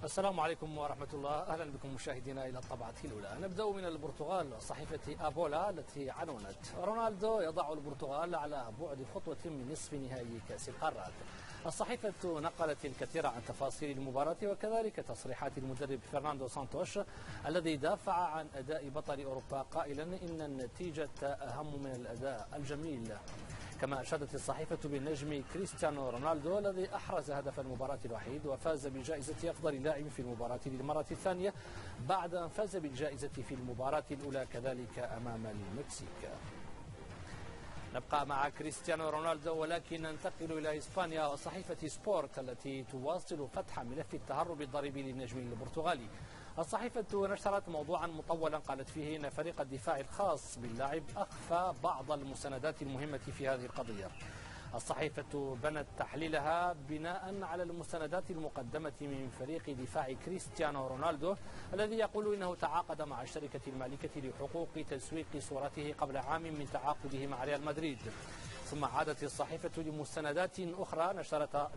السلام عليكم ورحمة الله. أهلا بكم مشاهدينا إلى الطبعة الأولى. نبدأ من البرتغال. صحيفة أبولا التي عنونت: رونالدو يضع البرتغال على بعد خطوة من نصف نهائي كأس القارات. الصحيفة نقلت الكثير عن تفاصيل المباراة وكذلك تصريحات المدرب فرناندو سانتوش الذي دافع عن أداء بطل أوروبا قائلا إن النتيجة أهم من الأداء الجميل. كما أشادت الصحيفة بالنجم كريستيانو رونالدو الذي أحرز هدف المباراة الوحيد وفاز بجائزة أفضل لاعب في المباراة للمرة الثانية بعد أن فاز بالجائزة في المباراة الأولى كذلك أمام المكسيك. نبقى مع كريستيانو رونالدو ولكن ننتقل إلى إسبانيا وصحيفة سبورت التي تواصل فتح ملف التهرب الضريبي للنجم البرتغالي. الصحيفة نشرت موضوعا مطولا قالت فيه إن فريق الدفاع الخاص باللاعب أخفى بعض المستندات المهمة في هذه القضية. الصحيفة بنت تحليلها بناء على المستندات المقدمة من فريق دفاع كريستيانو رونالدو الذي يقول إنه تعاقد مع الشركة المالكة لحقوق تسويق صورته قبل عام من تعاقده مع ريال مدريد. ثم عادت الصحيفة لمستندات أخرى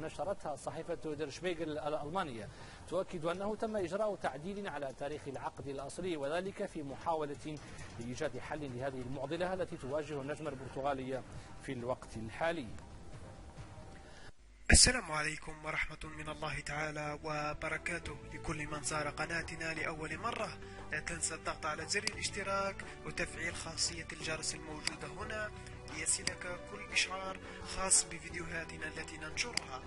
نشرتها صحيفة دير شبيغل الألمانية تؤكد أنه تم إجراء تعديل على تاريخ العقد الأصلي وذلك في محاولة لإيجاد حل لهذه المعضلة التي تواجه النجم البرتغالي في الوقت الحالي. السلام عليكم ورحمة من الله تعالى وبركاته. لكل من زار قناتنا لأول مرة لا تنسى الضغط على زر الاشتراك وتفعيل خاصية الجرس الموجودة هنا ليصلك كل إشعار خاص بفيديوهاتنا التي ننشرها.